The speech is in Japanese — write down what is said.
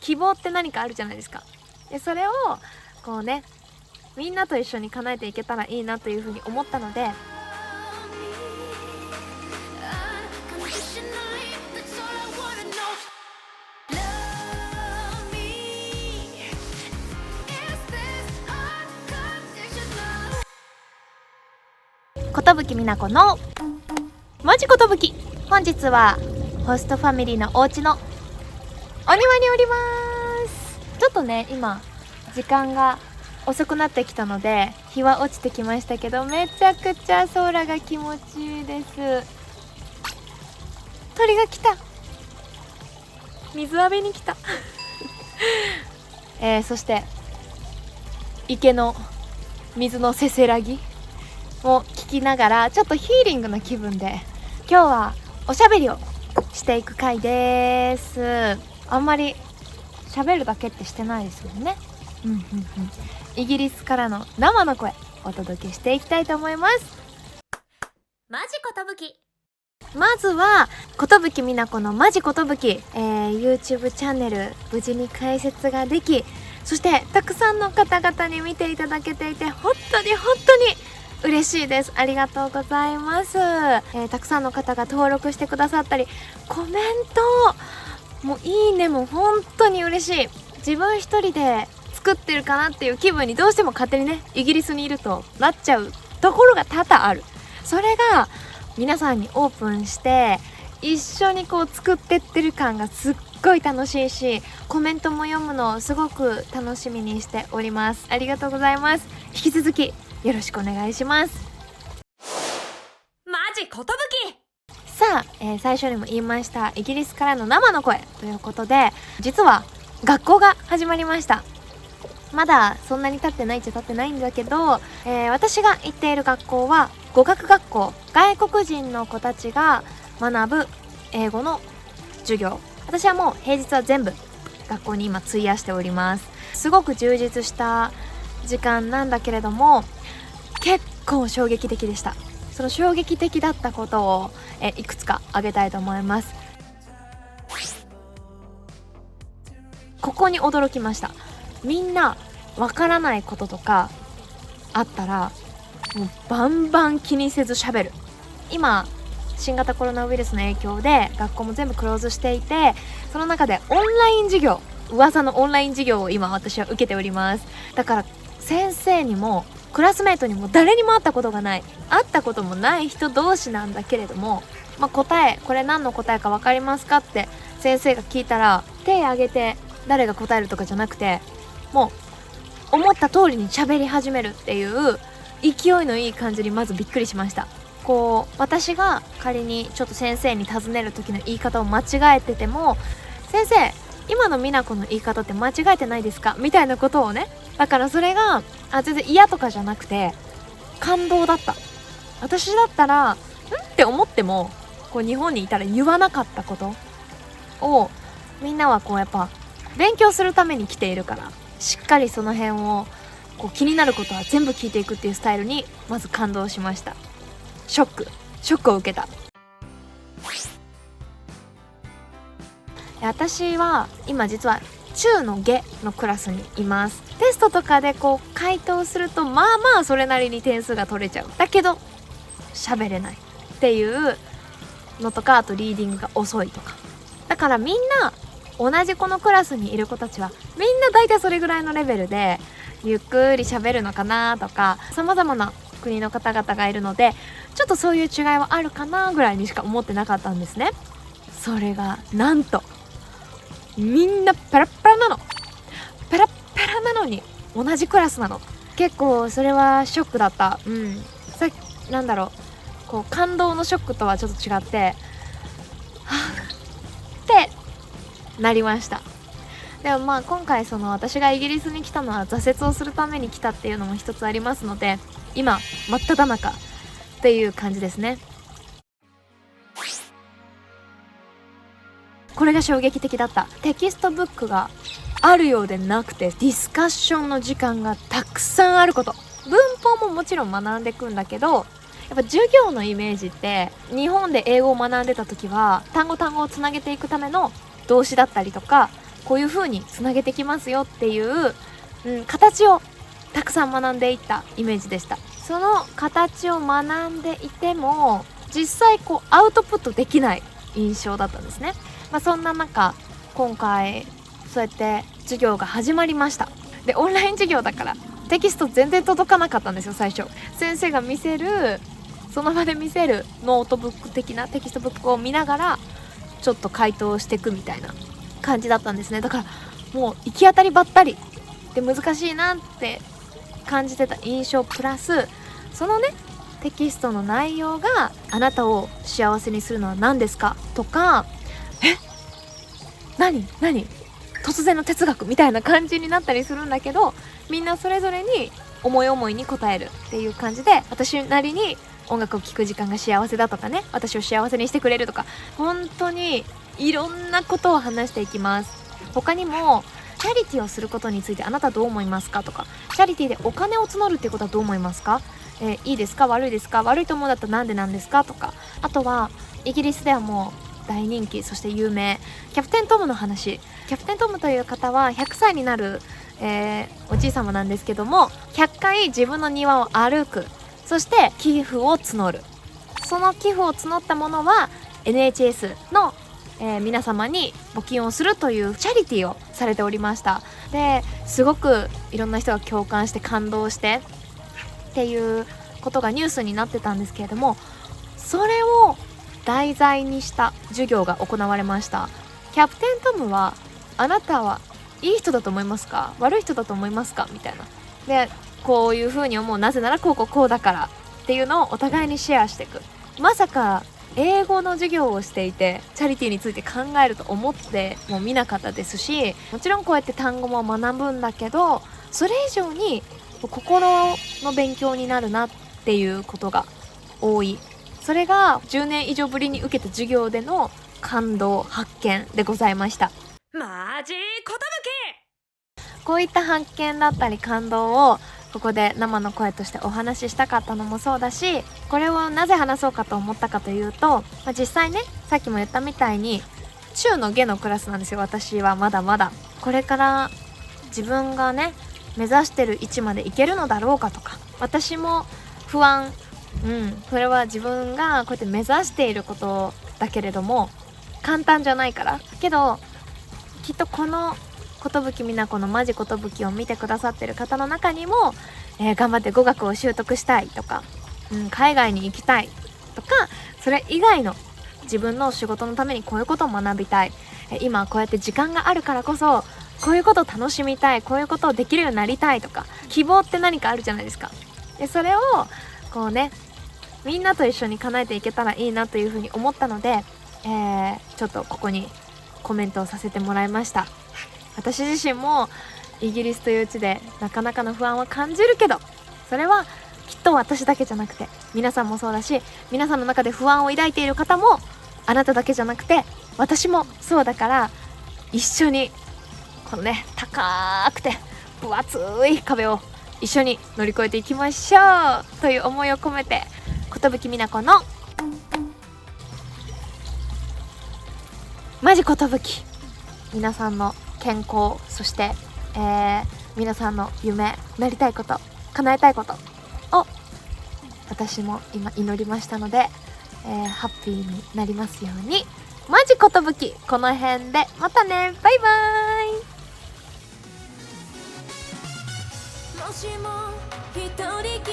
希望って何かあるじゃないですか。でそれをこうね、みんなと一緒に叶えていけたらいいなというふうに思ったので、ことぶきみなこのマジことぶき。本日はホストファミリーのお家のお庭におります。ちょっとね今時間が遅くなってきたので日は落ちてきましたけど、めちゃくちゃ空が気持ちいいです。鳥が来た、水浴びに来たそして池の水のせせらぎを聞きながら、ちょっとヒーリングな気分で今日はおしゃべりをしていく回です。あんまり喋るだけってしてないですもんね。イギリスからの生の声お届けしていきたいと思います。マジことぶき。まずはことぶきみなこのマジことぶき、YouTube チャンネル無事に開設ができ、そしてたくさんの方々に見ていただけていて本当に嬉しいです。ありがとうございます。たくさんの方が登録してくださったり、コメントもいいねも本当に嬉しい。自分一人で作ってるかなっていう気分にどうしても勝手にね、イギリスにいるとなっちゃうところが多々ある。それが皆さんにオープンして一緒にこう作ってってる感がすっごい楽しいし、コメントも読むのをすごく楽しみにしております。ありがとうございます。引き続きよろしくお願いします。マジことぶき。さあ、最初にも言いましたイギリスからの生の声ということで、実は学校が始まりました。まだそんなに経ってないっちゃ経ってないんだけど、私が行っている学校は語学学校、外国人の子たちが学ぶ英語の授業。私はもう平日は全部学校に今費やしております。すごく充実した時間なんだけれども、結構衝撃的でした。その衝撃的だったことをいくつか挙げたいと思います。ここに驚きました。みんなわからないこととかあったらもうバンバン気にせず喋る。今新型コロナウイルスの影響で学校も全部クローズしていて、その中でオンライン授業、噂のオンライン授業を今私は受けております。だから先生にもクラスメートにも誰にも会ったことがない、会ったこともない人同士なんだけれども、答え、これ何の答えか分かりますかって先生が聞いたら、手挙げて誰が答えるとかじゃなくて、もう思った通りに喋り始めるっていう勢いのいい感じにまずびっくりしました。こう私が仮にちょっと先生に尋ねる時の言い方を間違えてても、先生今の美奈子の言い方って間違えてないですかみたいなことをね、だからそれが全然嫌とかじゃなくて感動だった。私だったらって思ってもこう日本にいたら言わなかったことを、みんなはこうやっぱ勉強するために来ているから、しっかりその辺をこう気になることは全部聞いていくっていうスタイルにまず感動しました。ショックを受けた。私は今実は中の下のクラスにいます。テストとかでこう回答するとまあそれなりに点数が取れちゃう。だけど喋れないっていうのとか、あとリーディングが遅いとか。だからみんな同じこのクラスにいる子たちはみんな大体それぐらいのレベルでゆっくり喋るのかなとか、様々な国の方々がいるのでちょっとそういう違いはあるかなぐらいにしか思ってなかったんですね。それがなんとみんなペラッペラなの。ペラッペラなのに同じクラスなの。結構それはショックだった。さっきなんだろう、こう感動のショックとはちょっと違って、はぁってなりました。でも今回その私がイギリスに来たのは挫折をするために来たっていうのも一つありますので、今真っ只中っていう感じですね。これが衝撃的だった。テキストブックがあるようでなくて、ディスカッションの時間がたくさんあること。文法ももちろん学んでいくんだけど、やっぱ授業のイメージって日本で英語を学んでた時は単語をつなげていくための動詞だったりとかこういう風につなげてきますよっていう、形をたくさん学んでいったイメージでした。その形を学んでいても実際こうアウトプットできない印象だったんですね。そんな中今回そうやって授業が始まりました。でオンライン授業だからテキスト全然届かなかったんですよ。最初先生が見せるその場で見せるノートブック的なテキストブックを見ながらちょっと回答していくみたいな感じだったんですね。だからもう行き当たりばったりで難しいなって感じてた印象プラス、そのねテキストの内容があなたを幸せにするのは何ですかとか、何突然の哲学みたいな感じになったりするんだけど、みんなそれぞれに思い思いに答えるっていう感じで、私なりに音楽を聴く時間が幸せだとかね、私を幸せにしてくれるとか、本当にいろんなことを話していきます。他にもチャリティーをすることについてあなたどう思いますかとか、チャリティーでお金を募るっていうことはどう思いますか、いいですか悪いですか、悪いと思うんだったらなんでなんですかとか、あとはイギリスではもう大人気そして有名キャプテントムの話。キャプテントムという方は100歳になる、おじいさまなんですけども、100回自分の庭を歩く、そして寄付を募る、その寄付を募ったものは NHS の皆様に募金をするというチャリティーをされておりました。ですごくいろんな人が共感して感動してっていうことがニュースになってたんですけれども、それを題材にした授業が行われました。キャプテントムはあなたはいい人だと思いますか、悪い人だと思いますかみたいな。でこういう風に思う、なぜならこうだからっていうのをお互いにシェアしていく。まさか英語の授業をしていてチャリティーについて考えると思っても見なかったですし、もちろんこうやって単語も学ぶんだけど、それ以上に心の勉強になるなっていうことが多い。それが10年以上ぶりに受けた授業での感動発見でございました。マジことこういった発見だったり感動をここで生の声としてお話ししたかったのもそうだし、これをなぜ話そうかと思ったかというと、実際ねさっきも言ったみたいに中の下のクラスなんですよ。私はまだまだこれから自分がね目指してる位置までいけるのだろうかとか、私も不安、それは自分がこうやって目指していることだけれども簡単じゃないから。けどきっとこのことぶきみなこのマジことぶきを見てくださってる方の中にも、頑張って語学を習得したいとか、海外に行きたいとか、それ以外の自分の仕事のためにこういうことを学びたい、今こうやって時間があるからこそこういうことを楽しみたい、こういうことをできるようになりたいとか、希望って何かあるじゃないですか。でそれをこうねみんなと一緒に叶えていけたらいいなというふうに思ったので、ちょっとここにコメントをさせてもらいました。私自身もイギリスという地でなかなかの不安は感じるけど、それはきっと私だけじゃなくて皆さんもそうだし、皆さんの中で不安を抱いている方もあなただけじゃなくて私もそうだから、一緒にこのね高くて分厚い壁を一緒に乗り越えていきましょうという思いを込めて、ことぶきみなこのマジことぶき、皆さんの健康、そして、皆さんの夢、なりたいこと、叶えたいことを私も今祈りましたので、ハッピーになりますように。マジことぶき、この辺でまたね、バイバーイ。もしも一人き